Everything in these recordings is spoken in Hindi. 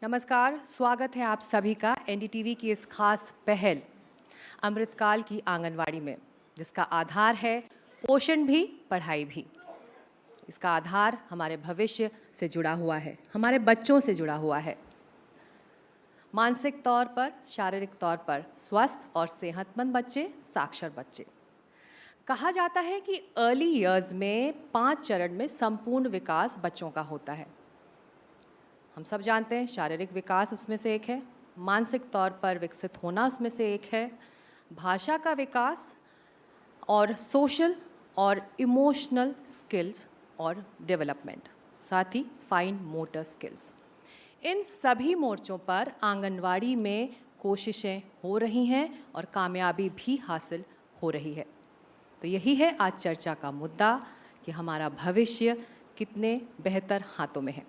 नमस्कार, स्वागत है आप सभी का एनडीटीवी की इस खास पहल अमृतकाल की आंगनवाड़ी में, जिसका आधार है पोषण भी पढ़ाई भी। इसका आधार हमारे भविष्य से जुड़ा हुआ है, हमारे बच्चों से जुड़ा हुआ है। मानसिक तौर पर, शारीरिक तौर पर स्वस्थ और सेहतमंद बच्चे, साक्षर बच्चे। कहा जाता है कि अर्ली ईयर्स में 5 चरण में संपूर्ण विकास बच्चों का होता है। हम सब जानते हैं शारीरिक विकास उसमें से एक है, मानसिक तौर पर विकसित होना उसमें से एक है, भाषा का विकास और सोशल और इमोशनल स्किल्स और डेवलपमेंट, साथ ही फाइन मोटर स्किल्स। इन सभी मोर्चों पर आंगनवाड़ी में कोशिशें हो रही हैं और कामयाबी भी हासिल हो रही है। तो यही है आज चर्चा का मुद्दा कि हमारा भविष्य कितने बेहतर हाथों में है।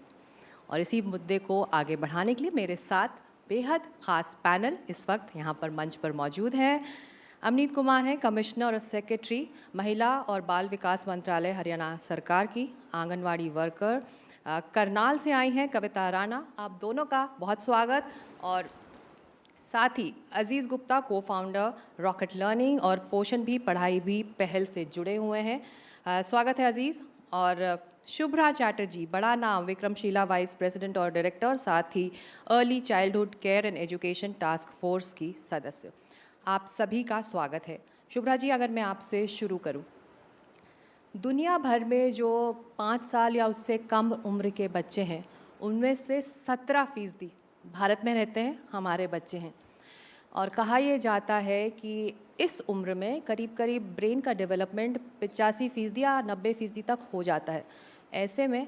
और इसी मुद्दे को आगे बढ़ाने के लिए मेरे साथ बेहद ख़ास पैनल इस वक्त यहाँ पर मंच पर मौजूद हैं। अमनीत कुमार हैं, कमिश्नर और सेक्रेटरी, महिला और बाल विकास मंत्रालय, हरियाणा सरकार की आंगनवाड़ी वर्कर। करनाल से आई हैं कविता राणा, आप दोनों का बहुत स्वागत। और साथ ही अजीज़ गुप्ता, को फाउंडर रॉकेट लर्निंग और पोषण भी पढ़ाई भी पहल से जुड़े हुए हैं। स्वागत है अजीज़। और शुभ्रा चैटर्जी, बड़ा नाम, विक्रमशिला वाइस प्रेसिडेंट और डायरेक्टर, साथ ही early childhood care and education task force की सदस्य। आप सभी का स्वागत है। शुभ्रा जी, अगर मैं आपसे शुरू करूं, दुनिया भर में जो 5 साल या उससे कम उम्र के बच्चे हैं, उनमें से 17% भारत में रहते हैं, हमारे बच्चे हैं। और कहा यह जाता है कि इस उम्र में करीब करीब ब्रेन का डेवलपमेंट 85% या 90% तक हो जाता है। ऐसे में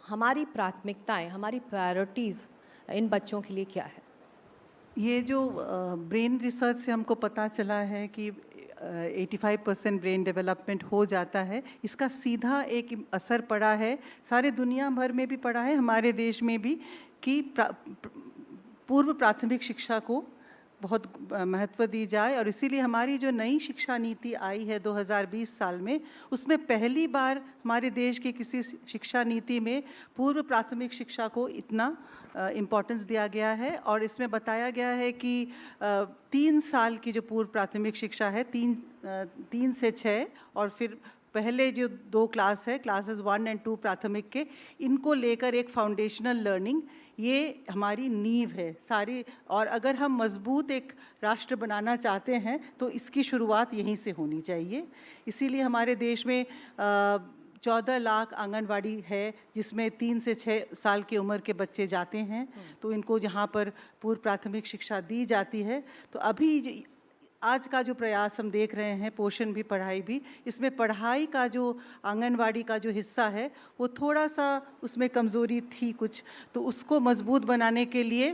हमारी प्राथमिकताएं, हमारी प्रायोरिटीज़ इन बच्चों के लिए क्या है? ये जो ब्रेन रिसर्च से हमको पता चला है कि 85% ब्रेन डेवलपमेंट हो जाता है, इसका सीधा एक असर पड़ा है, सारे दुनिया भर में भी पड़ा है, हमारे देश में भी, कि पूर्व प्राथमिक शिक्षा को बहुत महत्व दी जाए। और इसीलिए हमारी जो नई शिक्षा नीति आई है 2020 साल में, उसमें पहली बार हमारे देश की किसी शिक्षा नीति में पूर्व प्राथमिक शिक्षा को इतना इम्पोर्टेंस दिया गया है। और इसमें बताया गया है कि 3 साल की जो पूर्व प्राथमिक शिक्षा है, 3 से 6, और फिर पहले जो 2 क्लास है, क्लासेस 1 और 2 प्राथमिक के, इनको लेकर एक फाउंडेशनल लर्निंग, ये हमारी नींव है सारी। और अगर हम मजबूत एक राष्ट्र बनाना चाहते हैं तो इसकी शुरुआत यहीं से होनी चाहिए। इसीलिए हमारे देश में 14 लाख आंगनवाड़ी है, जिसमें 3 से 6 साल की उम्र के बच्चे जाते हैं, तो इनको जहाँ पर पूर्व प्राथमिक शिक्षा दी जाती है। तो अभी आज का जो प्रयास हम देख रहे हैं, पोषण भी पढ़ाई भी, इसमें पढ़ाई का जो आंगनवाड़ी का जो हिस्सा है, वो थोड़ा सा उसमें कमज़ोरी थी कुछ, तो उसको मजबूत बनाने के लिए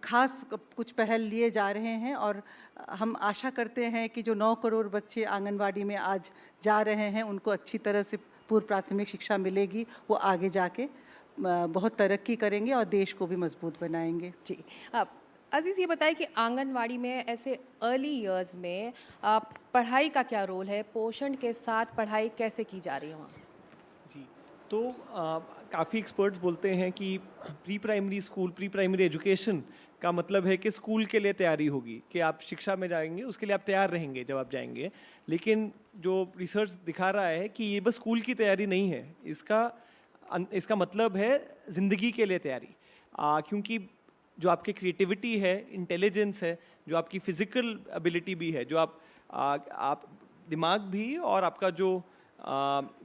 खास कुछ पहल लिए जा रहे हैं। और हम आशा करते हैं कि जो 9 करोड़ बच्चे आंगनवाड़ी में आज जा रहे हैं, उनको अच्छी तरह से पूर्व प्राथमिक शिक्षा मिलेगी, वो आगे जाके बहुत तरक्की करेंगे और देश को भी मजबूत बनाएंगे। जी, अजीज़, ये बताइए कि आंगनवाड़ी में ऐसे अर्ली ईयर्स में पढ़ाई का क्या रोल है? पोषण के साथ पढ़ाई कैसे की जा रही है वहाँ? जी, तो काफ़ी एक्सपर्ट्स बोलते हैं कि pre primary school, pre primary education का मतलब है कि स्कूल के लिए तैयारी होगी, कि आप शिक्षा में जाएंगे, उसके लिए आप तैयार रहेंगे जब आप जाएंगे। लेकिन जो रिसर्च दिखा रहा है कि ये बस स्कूल की तैयारी नहीं है, इसका मतलब है ज़िंदगी के लिए तैयारी। क्योंकि जो आपकी क्रिएटिविटी है, इंटेलिजेंस है, जो आपकी फिज़िकल एबिलिटी भी है, जो आप दिमाग भी और आपका जो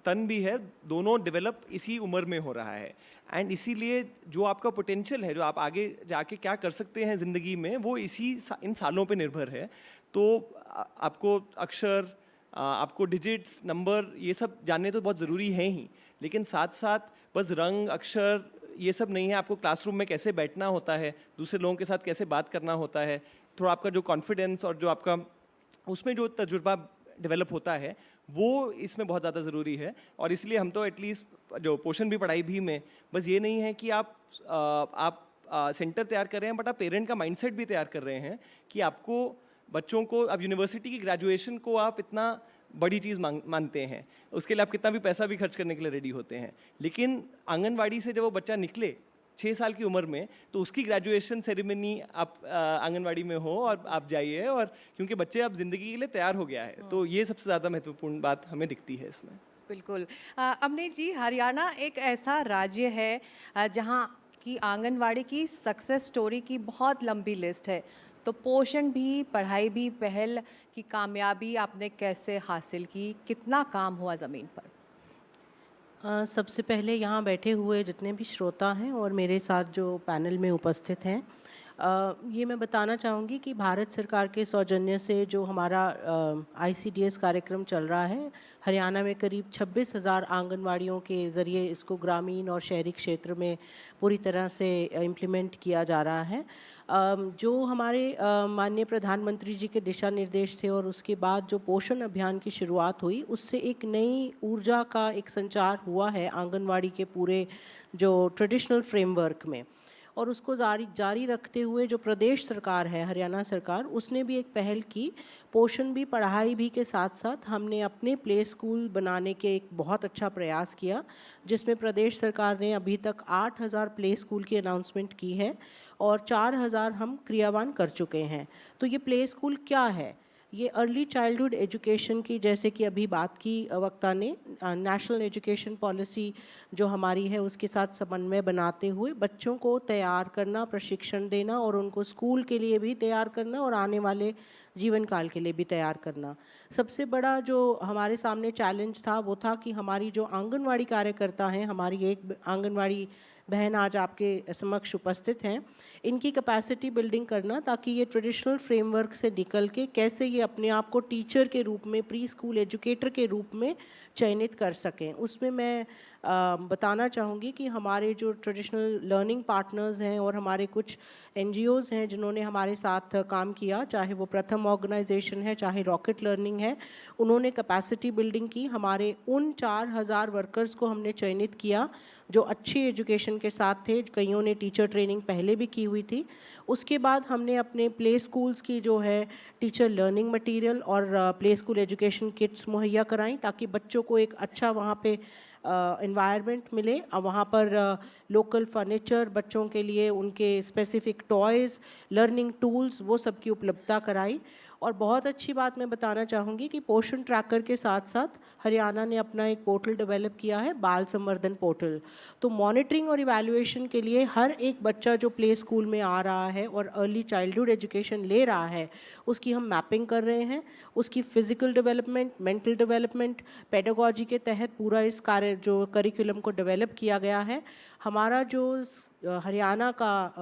तन भी है, दोनों डेवलप इसी उम्र में हो रहा है। एंड इसीलिए जो आपका पोटेंशियल है, जो आप आगे जाके क्या कर सकते हैं ज़िंदगी में, वो इन सालों पे निर्भर है। तो आपको अक्षर, आपको डिजिट्स, नंबर, ये सब जानने तो बहुत ज़रूरी हैं ही, लेकिन साथ साथ बस रंग, अक्षर, ये सब नहीं है। आपको क्लासरूम में कैसे बैठना होता है, दूसरे लोगों के साथ कैसे बात करना होता है, थोड़ा आपका जो कॉन्फिडेंस और जो आपका उसमें जो तजुर्बा डेवलप होता है, वो इसमें बहुत ज़्यादा ज़रूरी है। और इसलिए हम तो एटलीस्ट जो पोषण भी पढ़ाई भी में, बस ये नहीं है कि आप सेंटर तैयार कर रहे हैं, बट आप पेरेंट का माइंडसेट भी तैयार कर रहे हैं कि आपको बच्चों को, अब यूनिवर्सिटी की ग्रेजुएशन को आप इतना बड़ी चीज़ मानते हैं, उसके लिए आप कितना भी पैसा भी खर्च करने के लिए रेडी होते हैं, लेकिन आंगनवाड़ी से जब वो बच्चा निकले 6 साल की उम्र में, तो उसकी ग्रेजुएशन सेरेमनी आप आंगनवाड़ी में हो और आप जाइए, और क्योंकि बच्चे अब ज़िंदगी के लिए तैयार हो गया है, तो ये सबसे ज़्यादा महत्वपूर्ण बात हमें दिखती है इसमें। बिल्कुल। अमनीत जी, हरियाणा एक ऐसा राज्य है जहाँ की आंगनवाड़ी की सक्सेस स्टोरी की बहुत लंबी लिस्ट है। तो पोषण भी, पढ़ाई भी पहल की कामयाबी आपने कैसे हासिल की? कितना काम हुआ ज़मीन पर? सबसे पहले यहाँ बैठे हुए जितने भी श्रोता हैं और मेरे साथ जो पैनल में उपस्थित हैं, ये मैं बताना चाहूँगी कि भारत सरकार के सौजन्य से जो हमारा आईसीडीएस कार्यक्रम चल रहा है, हरियाणा में करीब 26,000 आंगनवाड़ियों के ज़रिए इसको ग्रामीण और शहरी क्षेत्र में पूरी तरह से इम्प्लीमेंट किया जा रहा है। जो हमारे माननीय प्रधानमंत्री जी के दिशा निर्देश थे और उसके बाद जो पोषण अभियान की शुरुआत हुई, उससे एक नई ऊर्जा का एक संचार हुआ है आंगनवाड़ी के पूरे जो ट्रेडिशनल फ्रेमवर्क में। और उसको जारी रखते हुए जो प्रदेश सरकार है, हरियाणा सरकार, उसने भी एक पहल की। पोषण भी, पढ़ाई भी के साथ साथ हमने अपने प्ले स्कूल बनाने के एक बहुत अच्छा प्रयास किया, जिसमें प्रदेश सरकार ने अभी तक 8,000 प्ले स्कूल की अनाउंसमेंट की है और 4,000 हम क्रियान्वित कर चुके हैं। तो ये प्ले स्कूल क्या है? ये अर्ली चाइल्डहुड एजुकेशन की, जैसे कि अभी बात की वक्ता ने, नेशनल एजुकेशन पॉलिसी जो हमारी है उसके साथ समन्वय बनाते हुए बच्चों को तैयार करना, प्रशिक्षण देना और उनको स्कूल के लिए भी तैयार करना और आने वाले जीवन काल के लिए भी तैयार करना। सबसे बड़ा जो हमारे सामने चैलेंज था वो था कि हमारी जो आंगनवाड़ी कार्यकर्ता हैं, हमारी एक आंगनवाड़ी बहन आज आपके समक्ष उपस्थित हैं, इनकी कैपेसिटी बिल्डिंग करना, ताकि ये ट्रेडिशनल फ्रेमवर्क से निकल के कैसे ये अपने आप को टीचर के रूप में, प्री स्कूल एजुकेटर के रूप में चयनित कर सकें। उसमें मैं बताना चाहूँगी कि हमारे जो ट्रेडिशनल लर्निंग पार्टनर्स हैं और हमारे कुछ एनजीओज़ हैं जिन्होंने हमारे साथ काम किया, चाहे वो प्रथम ऑर्गेनाइजेशन है, चाहे रॉकेट लर्निंग है, उन्होंने कैपेसिटी बिल्डिंग की। हमारे उन 4,000 वर्कर्स को हमने चयनित किया जो अच्छी एजुकेशन के साथ थे, कईयों ने टीचर ट्रेनिंग पहले भी की हुई थी। उसके बाद हमने अपने प्ले स्कूल्स की जो है टीचर लर्निंग मटेरियल और प्ले स्कूल एजुकेशन किट्स मुहैया कराई, ताकि बच्चों को एक अच्छा वहाँ पे एनवायरनमेंट मिले। वहाँ पर लोकल फर्नीचर, बच्चों के लिए उनके स्पेसिफिक टॉयज़, लर्निंग टूल्स, वो सब की उपलब्धता कराई। और बहुत अच्छी बात मैं बताना चाहूँगी कि पोषण ट्रैकर के साथ साथ हरियाणा ने अपना एक पोर्टल डेवलप किया है, बाल संवर्धन पोर्टल। तो मॉनिटरिंग और इवैल्यूएशन के लिए हर एक बच्चा जो प्ले स्कूल में आ रहा है और अर्ली चाइल्डहुड एजुकेशन ले रहा है, उसकी हम मैपिंग कर रहे हैं। उसकी physical development, mental development, pedagogy के तहत पूरा इस कार्य जो करिकुलम को डेवलप किया गया है। हमारा जो हरियाणा का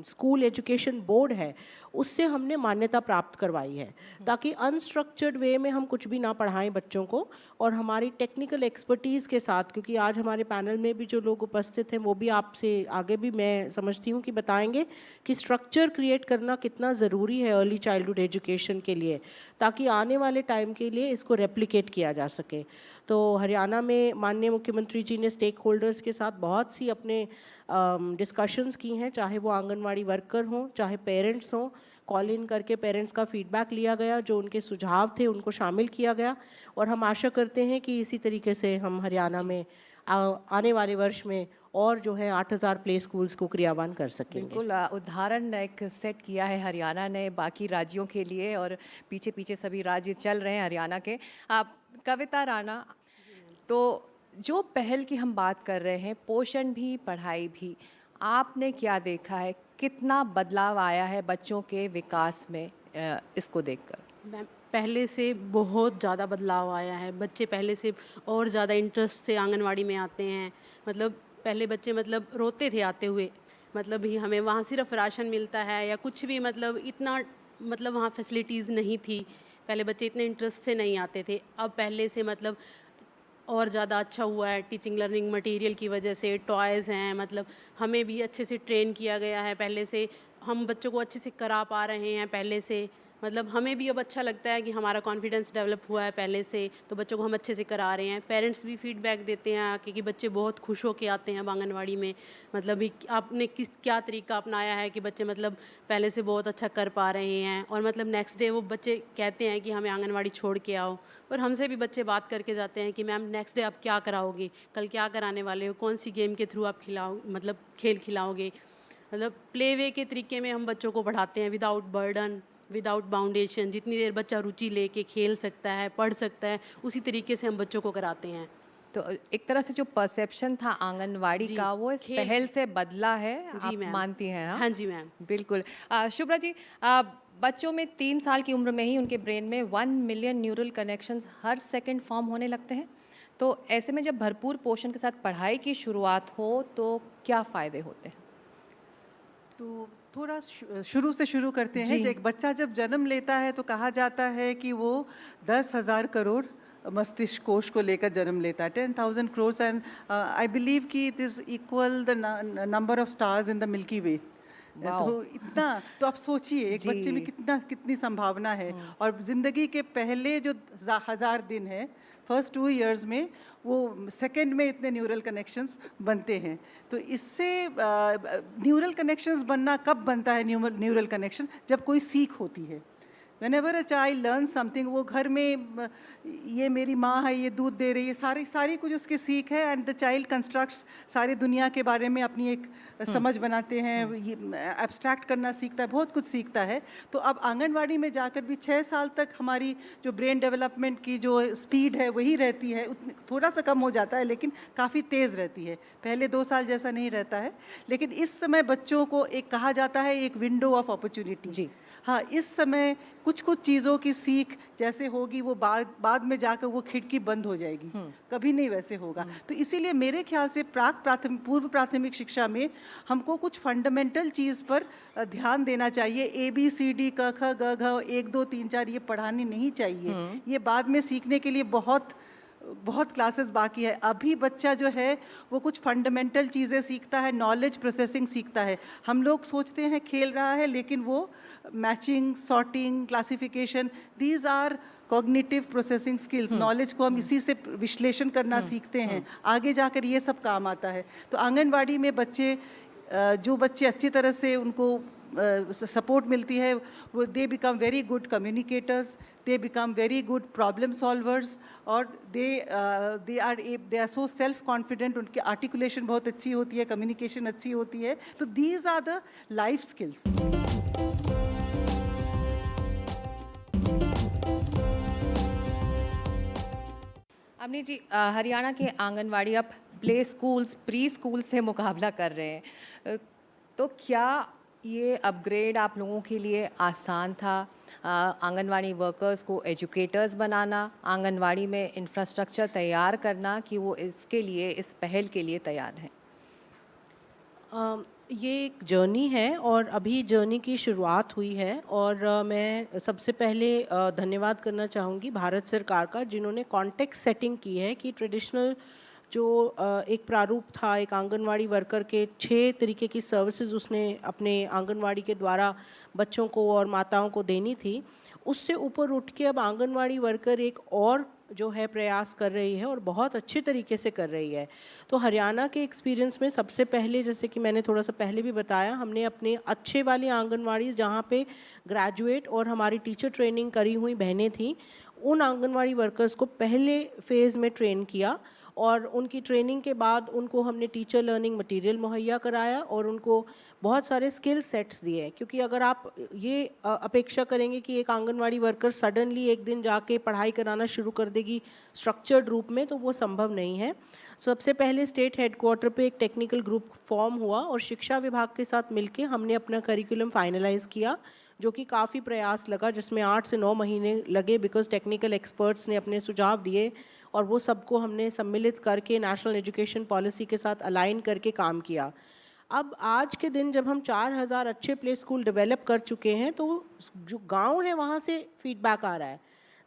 स्कूल एजुकेशन बोर्ड है, उससे हमने मान्यता प्राप्त करवाई है, ताकि अनस्ट्रक्चर्ड वे में हम कुछ भी ना पढ़ाएं बच्चों को। और हमारी टेक्निकल एक्सपर्टीज़ के साथ, क्योंकि आज हमारे पैनल में भी जो लोग उपस्थित हैं वो भी आपसे आगे भी मैं समझती हूँ कि बताएंगे कि स्ट्रक्चर क्रिएट करना कितना ज़रूरी है अर्ली चाइल्डहुड एजुकेशन के लिए, ताकि आने वाले टाइम के लिए इसको रेप्लिकेट किया जा सके। तो हरियाणा में माननीय मुख्यमंत्री जी ने स्टेक होल्डर्स के साथ बहुत सी अपने डिस्कशंस की हैं, चाहे वो आंगनवाड़ी वर्कर हों, चाहे पेरेंट्स हों। कॉल इन करके पेरेंट्स का फीडबैक लिया गया, जो उनके सुझाव थे उनको शामिल किया गया। और हम आशा करते हैं कि इसी तरीके से हम हरियाणा में आने वाले वर्ष में और जो है 8,000 प्ले स्कूल्स को क्रियान्वित कर सकेंगे। बिल्कुल, उदाहरण एक सेट किया है हरियाणा ने बाकी राज्यों के लिए, और पीछे पीछे सभी राज्य चल रहे हैं हरियाणा के। आप कविता राणा, तो जो पहल की हम बात कर रहे हैं, पोषण भी, पढ़ाई भी, आपने क्या देखा है? कितना बदलाव आया है बच्चों के विकास में इसको देखकर? मैम, पहले से बहुत ज़्यादा बदलाव आया है। बच्चे पहले से और ज़्यादा इंटरेस्ट से आंगनवाड़ी में आते हैं। मतलब पहले बच्चे मतलब रोते थे आते हुए, मतलब ही हमें वहाँ सिर्फ राशन मिलता है या कुछ भी, मतलब इतना मतलब वहाँ फैसिलिटीज़ नहीं थी। पहले बच्चे इतने इंटरेस्ट से नहीं आते थे। अब पहले से मतलब और ज़्यादा अच्छा हुआ है। टीचिंग लर्निंग मटेरियल की वजह से टॉयज़ हैं, मतलब हमें भी अच्छे से ट्रेन किया गया है। पहले से हम बच्चों को अच्छे से करा पा रहे हैं पहले से। मतलब हमें भी अब अच्छा लगता है कि हमारा कॉन्फिडेंस डेवलप हुआ है पहले से, तो बच्चों को हम अच्छे से करा रहे हैं। पेरेंट्स भी फीडबैक देते हैं आके कि बच्चे बहुत खुश होके आते हैं अब आंगनवाड़ी में। मतलब भी आपने क्या तरीका अपनाया है कि बच्चे मतलब पहले से बहुत अच्छा कर पा रहे हैं, और मतलब नेक्स्ट डे वो बच्चे कहते हैं कि हमें आंगनवाड़ी छोड़ के आओ। और हमसे भी बच्चे बात करके जाते हैं कि मैम नेक्स्ट डे आप क्या कराओगे, कल क्या कराने वाले हो, कौन सी गेम के थ्रू आप मतलब खेल खिलाओगे। मतलब प्ले वे के तरीके में हम बच्चों को पढ़ाते हैं, विदाउट बर्डन, विदाउट बाउंडेशन। जितनी देर बच्चा रुचि लेके खेल सकता है, पढ़ सकता है, उसी तरीके से हम बच्चों को कराते हैं। तो एक तरह से जो परसेप्शन था आंगनवाड़ी जी, का वो इस खेल- पहल से बदला है, जी आप मैम। मानती हैं? हाँ जी मैम। बिल्कुल। शुभ्रा जी, बच्चों में 3 साल की उम्र में ही उनके ब्रेन में 1 मिलियन न्यूरल कनेक्शंस हर सेकंड फॉर्म होने लगते हैं। तो ऐसे में जब भरपूर पोषण के साथ पढ़ाई की शुरुआत हो तो क्या फ़ायदे होते हैं? तो थोड़ा शुरू से शुरू करते हैं। जी। एक बच्चा जब जन्म लेता है तो कहा जाता है कि वो 10,000 करोड़ मस्तिष्क कोश को लेकर जन्म लेता है, 10,000 करोड़। एंड आई बिलीव कि it is equal the number of stars in the milky way. Wow! तो इतना, तो आप सोचिए एक बच्चे में जी। कितनी संभावना है। और ज़िंदगी के पहले जो 1000 दिन है, फर्स्ट 2 इयर्स में, वो सेकंड में इतने न्यूरल कनेक्शंस बनते हैं। तो इससे न्यूरल कनेक्शंस बनना कब बनता है? न्यूरल कनेक्शन जब कोई सीख होती है। Whenever a child learns something, वो घर में ये मेरी माँ है, ये दूध दे रही है, सारी कुछ उसकी सीख है। एंड द चाइल्ड कंस्ट्रक्ट्स सारी दुनिया के बारे में अपनी एक समझ बनाते हैं, ये एब्स्ट्रैक्ट करना सीखता है, बहुत कुछ सीखता है। तो अब आंगनवाड़ी में जाकर भी 6 साल तक हमारी जो ब्रेन डेवलपमेंट की जो स्पीड है वही रहती है। थोड़ा सा कम हो जाता है लेकिन काफ़ी तेज़ रहती है। पहले 2 साल जैसा नहीं रहता है। लेकिन इस समय बच्चों को एक कहा जाता है एक विंडो ऑफ अपॉर्चुनिटी। जी। हाँ, इस समय कुछ चीज़ों की सीख जैसे होगी वो बाद में जाकर वो खिड़की बंद हो जाएगी, कभी नहीं वैसे होगा। तो इसीलिए मेरे ख्याल से पूर्व प्राथमिक शिक्षा में हमको कुछ फंडामेंटल चीज़ पर ध्यान देना चाहिए। ABCD क ख ग घ 1 2 3 4 ये पढ़ानी नहीं चाहिए। ये बाद में सीखने के लिए बहुत क्लासेस बाकी है। अभी बच्चा जो है वो कुछ फंडामेंटल चीज़ें सीखता है, नॉलेज प्रोसेसिंग सीखता है। हम लोग सोचते हैं खेल रहा है, लेकिन वो matching, sorting, classification, these are cognitive processing skills. Knowledge को हम इसी से विश्लेषण करना सीखते हैं, आगे जाकर ये सब काम आता है। तो आंगनवाड़ी में जो बच्चे अच्छी तरह से उनको सपोर्ट मिलती है, वो they become very good communicators, they become very good problem solvers, और they are so self confident. उनकी आर्टिकुलेशन बहुत अच्छी होती है, कम्युनिकेशन अच्छी होती है। तो these are the life skills. Amni ji, Haryana के आंगनवाड़ी अब प्ले स्कूल्स, प्री स्कूल से मुकाबला कर रहे हैं। तो क्या ये अपग्रेड आप लोगों के लिए आसान था? आंगनवाड़ी वर्कर्स को एजुकेटर्स बनाना, आंगनवाड़ी में इंफ्रास्ट्रक्चर तैयार करना, कि वो इसके लिए, इस पहल के लिए तैयार हैं? ये एक जर्नी है और अभी जर्नी की शुरुआत हुई है। और मैं सबसे पहले धन्यवाद करना चाहूँगी भारत सरकार का, जिन्होंने कॉन्टेक्स्ट सेटिंग की है कि ट्रेडिशनल जो एक प्रारूप था एक आंगनवाड़ी वर्कर के 6 तरीके की सर्विसेज उसने अपने आंगनवाड़ी के द्वारा बच्चों को और माताओं को देनी थी, उससे ऊपर उठ के अब आंगनवाड़ी वर्कर एक और जो है प्रयास कर रही है और बहुत अच्छे तरीके से कर रही है। तो हरियाणा के एक्सपीरियंस में सबसे पहले, जैसे कि मैंने थोड़ा सा पहले भी बताया, हमने अपने अच्छे वाली आंगनवाड़ी जहाँ पे ग्रेजुएट और हमारी टीचर ट्रेनिंग करी हुई बहनें थीं, उन आंगनवाड़ी वर्कर्स को पहले फेज़ में ट्रेन किया और उनकी ट्रेनिंग के बाद उनको हमने टीचर लर्निंग मटेरियल मुहैया कराया और उनको बहुत सारे स्किल सेट्स दिए। क्योंकि अगर आप ये अपेक्षा करेंगे कि एक आंगनवाड़ी वर्कर सडनली एक दिन जाके पढ़ाई कराना शुरू कर देगी स्ट्रक्चर्ड रूप में, तो वो संभव नहीं है। सबसे पहले स्टेट हेडक्वार्टर पे एक टेक्निकल ग्रुप फॉर्म हुआ और शिक्षा विभाग के साथ मिलके हमने अपना करिकुलम फाइनलाइज किया, जो कि काफ़ी प्रयास लगा, जिसमें 8 से 9 महीने लगे, बिकॉज टेक्निकल एक्सपर्ट्स ने अपने सुझाव दिए और वो सबको हमने सम्मिलित करके नेशनल एजुकेशन पॉलिसी के साथ अलाइन करके काम किया। अब आज के दिन जब हम 4000 अच्छे प्ले स्कूल डेवलप कर चुके हैं, तो जो गांव है वहाँ से फीडबैक आ रहा है।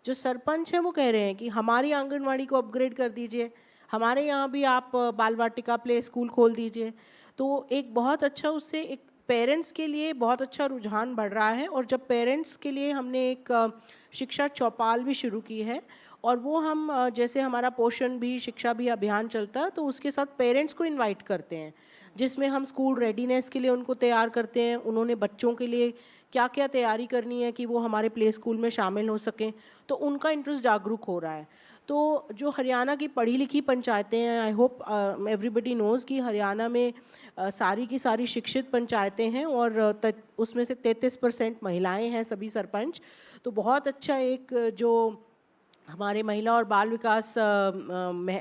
जो सरपंच हैं वो कह रहे हैं कि हमारी आंगनवाड़ी को अपग्रेड कर दीजिए, हमारे यहाँ भी आप बाल वाटिका प्ले स्कूल खोल दीजिए। तो एक बहुत अच्छा उससे एक पेरेंट्स के लिए बहुत अच्छा रुझान बढ़ रहा है। और जब पेरेंट्स के लिए हमने एक शिक्षा चौपाल भी शुरू की है, और वो हम जैसे हमारा पोषण भी शिक्षा भी अभियान चलता है, तो उसके साथ पेरेंट्स को इनवाइट करते हैं, जिसमें हम स्कूल रेडीनेस के लिए उनको तैयार करते हैं। उन्होंने बच्चों के लिए क्या क्या तैयारी करनी है कि वो हमारे प्ले स्कूल में शामिल हो सकें, तो उनका इंटरेस्ट जागरूक हो रहा है। तो जो हरियाणा की पढ़ी लिखी पंचायतें हैं, आई होप एवरीबडी नोज़ कि हरियाणा में सारी की सारी शिक्षित पंचायतें हैं, और उसमें से 33% महिलाएं हैं, सभी सरपंच। तो बहुत अच्छा एक जो हमारे महिला और बाल विकास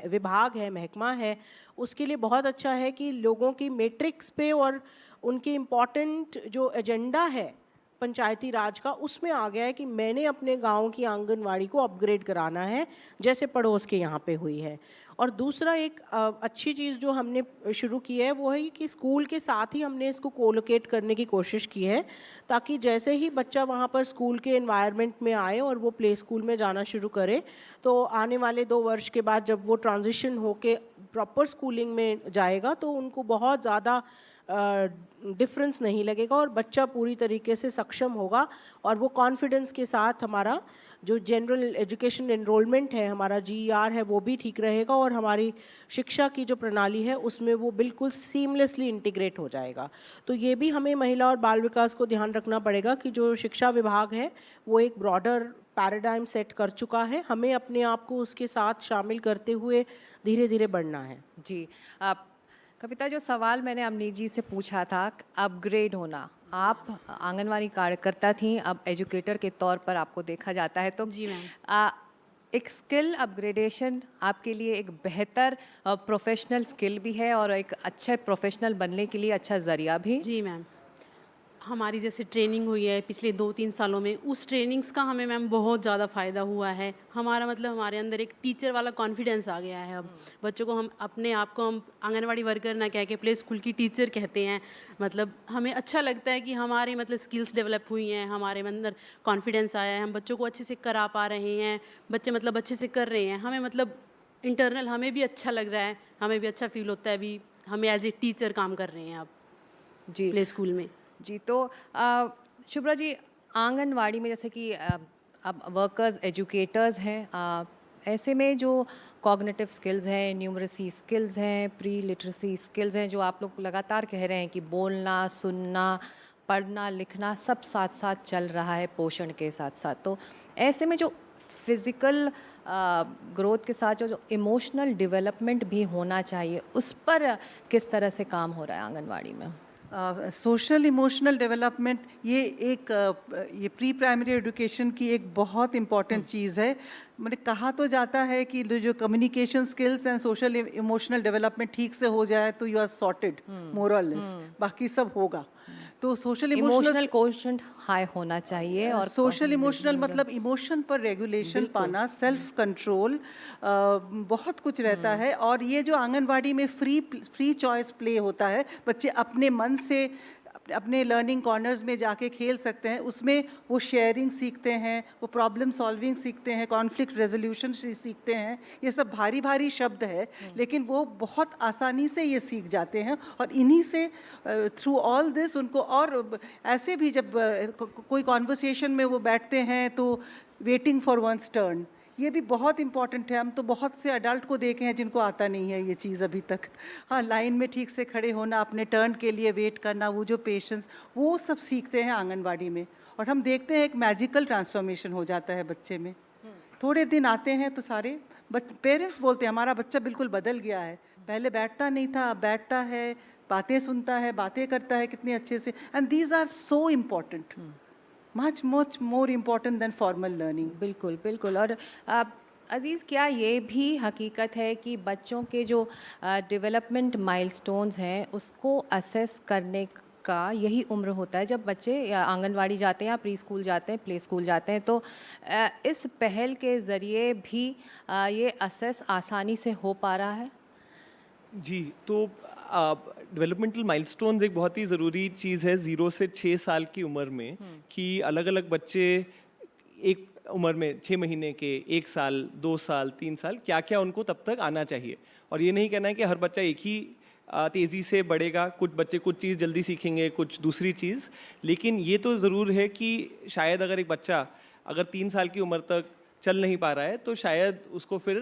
विभाग है, महकमा है, उसके लिए बहुत अच्छा है कि लोगों की मैट्रिक्स पे और उनके इम्पॉर्टेंट जो एजेंडा है पंचायती राज का, उसमें आ गया है कि मैंने अपने गांव की आंगनवाड़ी को अपग्रेड कराना है, जैसे पड़ोस के यहाँ पे हुई है। और दूसरा एक अच्छी चीज़ जो हमने शुरू की है वो है कि स्कूल के साथ ही हमने इसको कोलोकेट करने की कोशिश की है, ताकि जैसे ही बच्चा वहाँ पर स्कूल के एनवायरनमेंट में आए और वो प्ले स्कूल में जाना शुरू करे, तो आने वाले 2 वर्ष के बाद जब वो ट्रांजिशन होके प्रॉपर स्कूलिंग में जाएगा, तो उनको बहुत ज़्यादा डिफरेंस नहीं लगेगा और बच्चा पूरी तरीके से सक्षम होगा, और वो कॉन्फिडेंस के साथ हमारा जो जनरल एजुकेशन एनरोलमेंट है, हमारा GER है, वो भी ठीक रहेगा, और हमारी शिक्षा की जो प्रणाली है उसमें वो बिल्कुल सीमलेसली इंटीग्रेट हो जाएगा। तो ये भी हमें महिला और बाल विकास को ध्यान रखना पड़ेगा कि जो शिक्षा विभाग है वो एक ब्रॉडर पैराडाइम सेट कर चुका है, हमें अपने आप को उसके साथ शामिल करते हुए धीरे धीरे बढ़ना है। जी, आप कविता, जो सवाल मैंने अवनीत जी से पूछा था, अपग्रेड होना, आप आंगनवाड़ी कार्यकर्ता थी, अब एजुकेटर के तौर पर आपको देखा जाता है, तो जी मैम। एक स्किल अपग्रेडेशन आपके लिए एक बेहतर प्रोफेशनल स्किल भी है और एक अच्छे प्रोफेशनल बनने के लिए अच्छा ज़रिया भी। जी मैम, हमारी जैसे ट्रेनिंग हुई है पिछले 2-3 सालों में, उस ट्रेनिंग्स का हमें मैम बहुत ज़्यादा फ़ायदा हुआ है। हमारा मतलब हमारे अंदर एक टीचर वाला कॉन्फिडेंस आ गया है। अब बच्चों को हम अपने आप को हम आंगनवाड़ी वर्कर ना कह के प्ले स्कूल की टीचर कहते हैं। मतलब हमें अच्छा लगता है कि हमारे मतलब स्किल्स डेवलप हुई हैं, हमारे अंदर कॉन्फिडेंस आया है, हम बच्चों को अच्छे से करा पा रहे हैं, बच्चे मतलब अच्छे से कर रहे हैं। हमें मतलब इंटरनल हमें भी अच्छा लग रहा है, हमें भी अच्छा फील होता है, अभी हमें एज ए टीचर काम कर रहे हैं अब जी प्ले स्कूल में। जी, तो शुभ्रा जी, आंगनवाड़ी में जैसे कि अब वर्कर्स एजुकेटर्स हैं, ऐसे में जो कॉग्निटिव स्किल्स हैं, न्यूमरेसी स्किल्स हैं, प्री लिटरेसी स्किल्स हैं, जो आप लोग लगातार कह रहे हैं कि बोलना, सुनना, पढ़ना, लिखना सब साथ साथ चल रहा है पोषण के साथ साथ, तो ऐसे में जो फिज़िकल ग्रोथ के साथ जो इमोशनल डेवलपमेंट भी होना चाहिए, उस पर किस तरह से काम हो रहा है आंगनवाड़ी में? सोशल इमोशनल डेवलपमेंट ये प्री प्राइमरी एजुकेशन की एक बहुत इम्पॉर्टेंट चीज़ है। मैंने कहा तो जाता है कि जो communication skills and social emotional development ठीक से हो जाए तो यू आर सॉर्टेड मोर और लेस, बाकी सब होगा। तो सोशल इमोशनल कोशेंट हाई होना चाहिए, और सोशल इमोशनल मतलब इमोशन पर रेगुलेशन पाना, सेल्फ कंट्रोल, बहुत कुछ रहता है। और ये जो आंगनवाड़ी में फ्री चॉइस प्ले होता है, बच्चे अपने मन से अपने लर्निंग कॉर्नर्स में जाके खेल सकते हैं, उसमें वो शेयरिंग सीखते हैं, वो प्रॉब्लम सॉल्विंग सीखते हैं, कॉन्फ्लिक्ट रेजोल्यूशन सीखते हैं। ये सब भारी भारी शब्द है, लेकिन वो बहुत आसानी से ये सीख जाते हैं, और इन्हीं से थ्रू ऑल दिस उनको, और ऐसे भी जब कोई कॉन्वर्सेशन में वो बैठते हैं तो वेटिंग फॉर वंस टर्न, ये भी बहुत इंपॉर्टेंट है। हम तो बहुत से अडल्ट को देखे हैं जिनको आता नहीं है ये चीज़ अभी तक। हाँ, लाइन में ठीक से खड़े होना, अपने टर्न के लिए वेट करना, वो जो पेशेंस, वो सब सीखते हैं आंगनवाड़ी में, और हम देखते हैं एक मैजिकल ट्रांसफॉर्मेशन हो जाता है बच्चे में। थोड़े दिन आते हैं तो सारे पेरेंट्स बोलते हैं हमारा बच्चा बिल्कुल बदल गया है, पहले बैठता नहीं था, अब बैठता है, बातें सुनता है, बातें करता है कितने अच्छे से। And these are so important, much more important than formal learning. बिल्कुल बिल्कुल। और अज़ीज़, क्या ये भी हकीकत है कि बच्चों के जो डेवलपमेंट माइलस्टोन्स हैं उसको असेस करने का यही उम्र होता है जब बच्चे या आंगनवाड़ी जाते हैं या प्री स्कूल जाते हैं, प्ले स्कूल जाते हैं, तो इस पहल के ज़रिए भी ये असेस आसानी से हो पा रहा है? जी, तो डेवलपमेंटल माइलस्टोन्स एक बहुत ही ज़रूरी चीज़ है 0 से 6 साल की उम्र में, कि अलग अलग बच्चे एक उम्र में 6 महीने के, 1 साल, 2 साल, 3 साल, क्या क्या उनको तब तक आना चाहिए। और ये नहीं कहना है कि हर बच्चा एक ही तेज़ी से बढ़ेगा। कुछ बच्चे कुछ चीज़ जल्दी सीखेंगे, कुछ दूसरी चीज़। लेकिन ये तो ज़रूर है कि शायद अगर एक बच्चा अगर 3 साल की उम्र तक चल नहीं पा रहा है तो शायद उसको फिर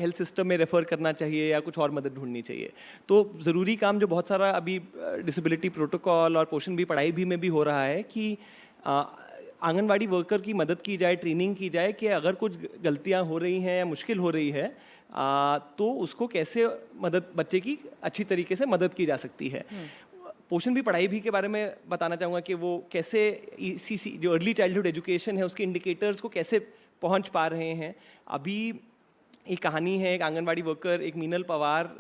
हेल्थ सिस्टम में रेफ़र करना चाहिए या कुछ और मदद ढूंढनी चाहिए। तो ज़रूरी काम जो बहुत सारा अभी डिसेबिलिटी प्रोटोकॉल और पोषण भी पढ़ाई भी में भी हो रहा है कि आंगनवाड़ी वर्कर की मदद की जाए, ट्रेनिंग की जाए कि अगर कुछ गलतियां हो रही हैं या मुश्किल हो रही है तो उसको कैसे मदद, बच्चे की अच्छी तरीके से मदद की जा सकती है। पोषण भी पढ़ाई भी के बारे में बताना चाहूँगा कि वो कैसे ECC जो अर्ली चाइल्डहुड एजुकेशन है उसके इंडिकेटर्स को कैसे पहुँच पा रहे हैं। अभी एक कहानी है, एक आंगनवाड़ी वर्कर, एक मीनल पवार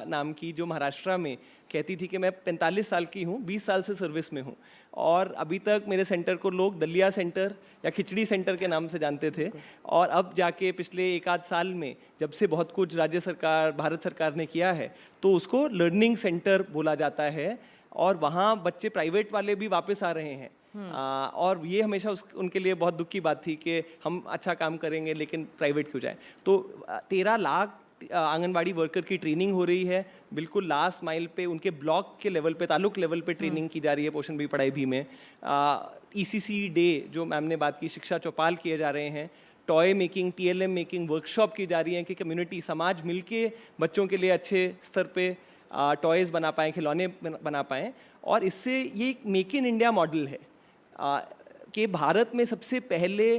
नाम की, जो महाराष्ट्र में कहती थी कि मैं 45 साल की हूँ, 20 साल से सर्विस में हूँ और अभी तक मेरे सेंटर को लोग दलिया सेंटर या खिचड़ी सेंटर के नाम से जानते थे। और अब जाके पिछले 1 आध साल में जब से बहुत कुछ राज्य सरकार, भारत सरकार ने किया है तो उसको लर्निंग सेंटर बोला जाता है और वहाँ बच्चे प्राइवेट वाले भी वापस आ रहे हैं। और ये हमेशा उनके लिए बहुत दुख की बात थी कि हम अच्छा काम करेंगे लेकिन प्राइवेट क्यों जाए। तो 13 लाख आंगनवाड़ी वर्कर की ट्रेनिंग हो रही है, बिल्कुल लास्ट माइल पे उनके ब्लॉक के लेवल पे, ताल्लुक लेवल पे ट्रेनिंग की जा रही है पोषण भी पढ़ाई भी में। ECC डे जो मैम ने बात की, शिक्षा चौपाल किए जा रहे हैं, toy making, TLM making workshop की जा रही है कि कम्युनिटी, समाज मिलके बच्चों के लिए अच्छे स्तर पे टॉयज़ बना पाएँ, खिलौने बना पाएँ। और इससे ये एक मेक इन इंडिया मॉडल है कि भारत में सबसे पहले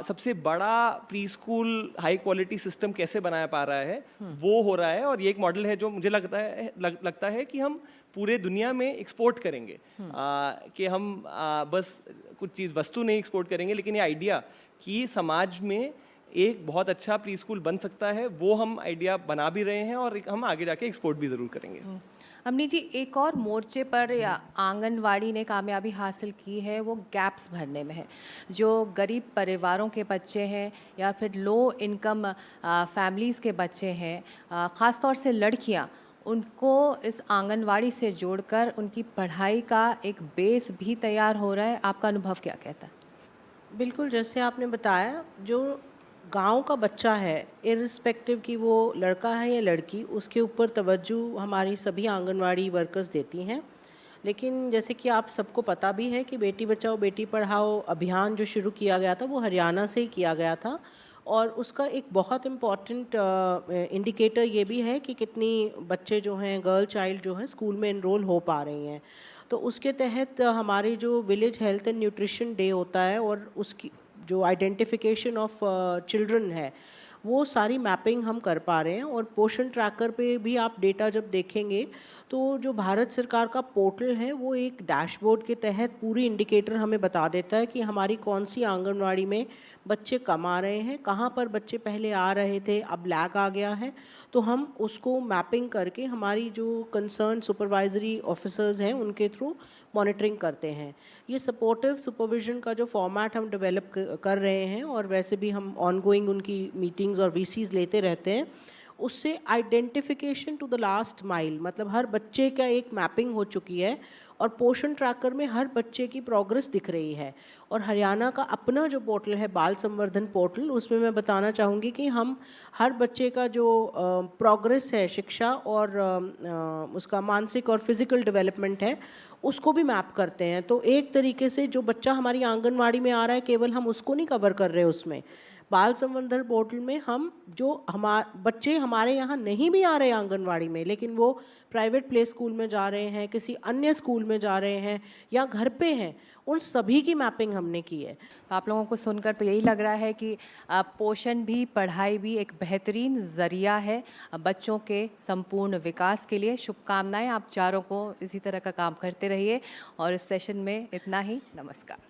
सबसे बड़ा pre school high quality system कैसे बनाया पा रहा है वो हो रहा है। और ये एक मॉडल है जो मुझे लगता है कि हम पूरे दुनिया में एक्सपोर्ट करेंगे। कि हम बस कुछ चीज़ वस्तु नहीं एक्सपोर्ट करेंगे, लेकिन ये आइडिया कि समाज में एक बहुत अच्छा प्री स्कूल बन सकता है वो हम आइडिया बना भी रहे हैं और हम आगे जाके एक्सपोर्ट भी ज़रूर करेंगे। अमनी जी, एक और मोर्चे पर या आंगनवाड़ी ने कामयाबी हासिल की है वो गैप्स भरने में है। जो गरीब परिवारों के बच्चे हैं या फिर लो इनकम फैमिलीज़ के बच्चे हैं, ख़ास तौर से लड़कियां, उनको इस आंगनवाड़ी से जोड़कर उनकी पढ़ाई का एक बेस भी तैयार हो रहा है। आपका अनुभव क्या कहता है? बिल्कुल, जैसे आपने बताया, जो गांव का बच्चा है, इर्रिस्पेक्टिव कि वो लड़का है या लड़की, उसके ऊपर तवज्जो हमारी सभी आंगनवाड़ी वर्कर्स देती हैं। लेकिन जैसे कि आप सबको पता भी है कि बेटी बचाओ बेटी पढ़ाओ अभियान जो शुरू किया गया था वो हरियाणा से ही किया गया था और उसका एक बहुत इम्पॉर्टेंट इंडिकेटर ये भी है कि कितनी बच्चे जो हैं, गर्ल चाइल्ड जो हैं, स्कूल में एनरोल हो पा रही हैं। तो उसके तहत हमारी जो village health and nutrition day होता है और उसकी जो आइडेंटिफिकेशन ऑफ चिल्ड्रन है वो सारी मैपिंग हम कर पा रहे हैं। और पोषण ट्रैकर पे भी आप डेटा जब देखेंगे तो जो भारत सरकार का पोर्टल है वो एक डैशबोर्ड के तहत पूरी इंडिकेटर हमें बता देता है कि हमारी कौन सी आंगनवाड़ी में बच्चे कम आ रहे हैं, कहाँ पर बच्चे पहले आ रहे थे अब लैग आ गया है। तो हम उसको मैपिंग करके हमारी जो कंसर्न सुपरवाइजरी ऑफिसर्स हैं उनके थ्रू मॉनिटरिंग करते हैं। ये सपोर्टिव सुपरविजन का जो फॉर्मेट हम डेवलप कर रहे हैं और वैसे भी हम ऑनगोइंग उनकी मीटिंग्स और VCs लेते रहते हैं, उससे identification to the last mile, मतलब हर बच्चे का एक मैपिंग हो चुकी है और पोषण ट्रैकर में हर बच्चे की प्रोग्रेस दिख रही है। और हरियाणा का अपना जो पोर्टल है बाल संवर्धन पोर्टल, उसमें मैं बताना चाहूँगी कि हम हर बच्चे का जो प्रोग्रेस है शिक्षा और उसका मानसिक और फिज़िकल डेवलपमेंट है उसको भी मैप करते हैं। तो एक तरीके से जो बच्चा हमारी आंगनवाड़ी में आ रहा है केवल हम उसको नहीं कवर कर रहे, उसमें बाल संवर्धन पोर्टल में हम जो बच्चे हमारे यहाँ नहीं भी आ रहे आंगनवाड़ी में लेकिन वो प्राइवेट प्ले स्कूल में जा रहे हैं, किसी अन्य स्कूल में जा रहे हैं या घर पे हैं, उन सभी की मैपिंग हमने की है। आप लोगों को सुनकर तो यही लग रहा है कि पोषण भी पढ़ाई भी एक बेहतरीन ज़रिया है बच्चों के संपूर्ण विकास के लिए। शुभकामनाएं आप चारों को, इसी तरह का काम करते रहिए। और इस सेशन में इतना ही। नमस्कार।